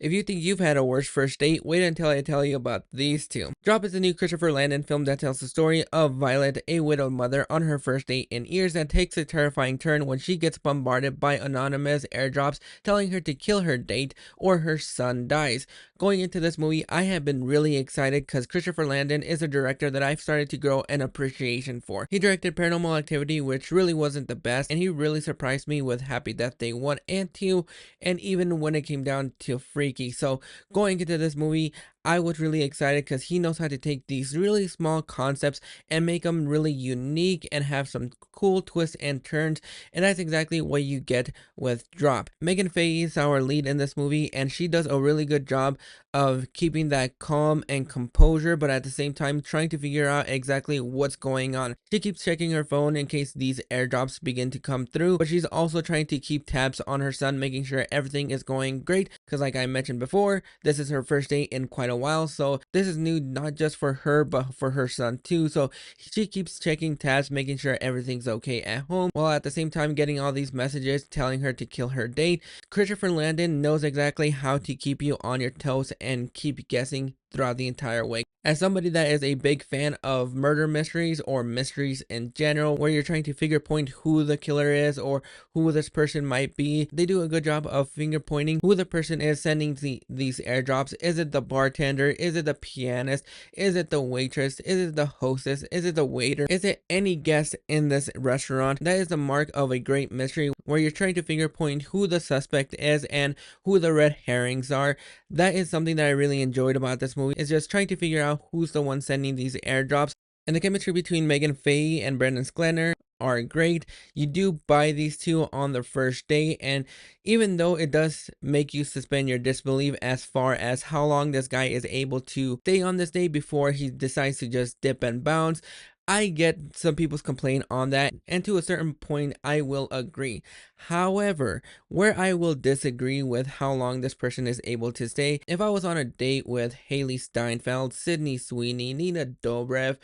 If you think you've had a worse first date, wait until I tell you about these two. Drop is a new Christopher Landon film that tells the story of Violet, a widowed mother, on her first date in years that takes a terrifying turn when she gets bombarded by anonymous airdrops telling her to kill her date or her son dies. Going into this movie, I have been really excited because Christopher Landon is a director that I've started to grow an appreciation for. He directed Paranormal Activity, which really wasn't the best, and he really surprised me with Happy Death Day 1 and 2, and even when it came down to Freaky. So going into this movie, I was really excited because he knows how to take these really small concepts and make them really unique and have some cool twists and turns, and that's exactly what you get with Drop. Megahann Fahy is our lead in this movie, and she does a really good job of keeping that calm and composure, but at the same time trying to figure out exactly what's going on. She keeps checking her phone in case these airdrops begin to come through, but she's also trying to keep tabs on her son, making sure everything is going great, because like I mentioned before, this is her first date in quite a while, so this is new not just for her but for her son too. So she keeps checking tabs, making sure everything's okay at home, while at the same time getting all these messages telling her to kill her date. Christopher Landon knows exactly how to keep you on your toes and keep guessing throughout the entire way. As somebody that is a big fan of murder mysteries or mysteries in general, where you're trying to finger point who the killer is or who this person might be, they do a good job of finger pointing who the person is sending these airdrops. Is it the bartender? Is it the pianist? Is it the waitress? Is it the hostess? Is it the waiter? Is it any guest in this restaurant? That is the mark of a great mystery, where you're trying to finger point who the suspect is and who the red herrings are. That is something that I really enjoyed about this movie, is just trying to figure out who's the one sending these airdrops. And the chemistry between Megahann Fahy and Sklenar are great. You do buy these two on the first date, and even though it does make you suspend your disbelief as far as how long this guy is able to stay on this date before he decides to just dip and bounce, I get some people's complaint on that, and to a certain point I will agree. However, where I will disagree with how long this person is able to stay, if I was on a date with Haley Steinfeld, Sydney Sweeney, Nina Dobrev,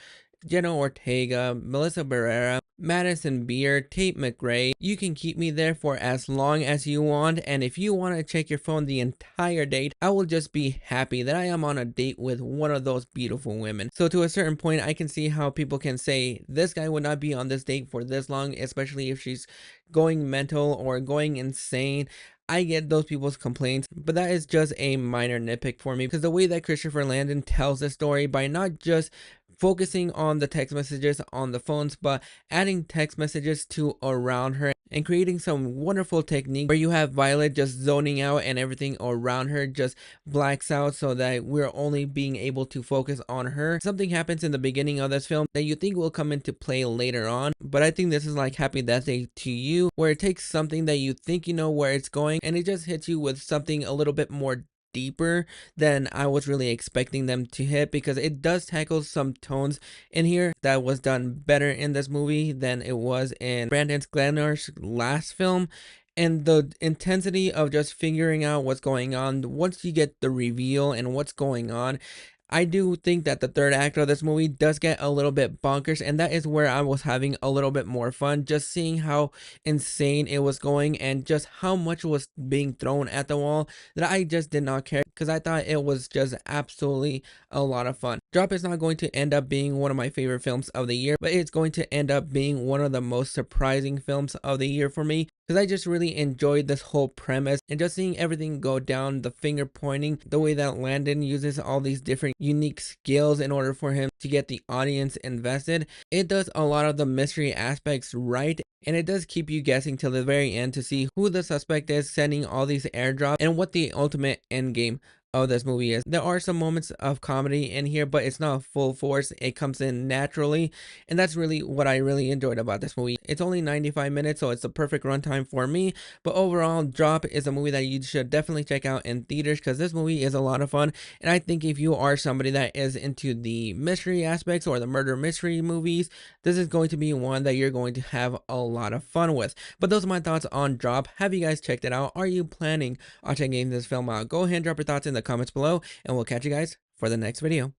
Jenna Ortega, Melissa Barrera, Madison Beer, Tate McRae, you can keep me there for as long as you want, and if you want to check your phone the entire date, I will just be happy that I am on a date with one of those beautiful women. So to a certain point, I can see how people can say this guy would not be on this date for this long, especially if she's going mental or going insane. I get those people's complaints, but that is just a minor nitpick for me, because the way that Christopher Landon tells the story, by not just focusing on the text messages on the phones, but adding text messages to around her and creating some wonderful technique where you have Violet just zoning out and everything around her just blacks out, so that we're only being able to focus on her. Something happens in the beginning of this film that you think will come into play later on, but I think this is like Happy Death Day to You, where it takes something that you think you know where it's going and it just hits you with something a little bit more deeper than I was really expecting them to hit, because it does tackle some tones in here that was done better in this movie than it was in Brandon Sklenar's last film. And the intensity of just figuring out what's going on once you get the reveal and what's going on, I do think that the third act of this movie does get a little bit bonkers, and that is where I was having a little bit more fun, just seeing how insane it was going and just how much was being thrown at the wall, that I just did not care, because I thought it was just absolutely a lot of fun. Drop is not going to end up being one of my favorite films of the year, but it's going to end up being one of the most surprising films of the year for me, because I just really enjoyed this whole premise and just seeing everything go down, the finger pointing, the way that Landon uses all these different unique skills in order for him to get the audience invested. It does a lot of the mystery aspects right, and it does keep you guessing till the very end to see who the suspect is sending all these airdrops and what the ultimate end game of this movie is. There are some moments of comedy in here, but it's not full force. It comes in naturally, and that's really what I really enjoyed about this movie. It's only 95 minutes, so it's the perfect runtime for me, but overall, Drop is a movie that you should definitely check out in theaters, because this movie is a lot of fun, and I think if you are somebody that is into the mystery aspects or the murder mystery movies, this is going to be one that you're going to have a lot of fun with. But those are my thoughts on Drop. Have you guys checked it out? Are you planning on checking this film out? Go ahead and drop your thoughts in the comments below, and we'll catch you guys for the next video.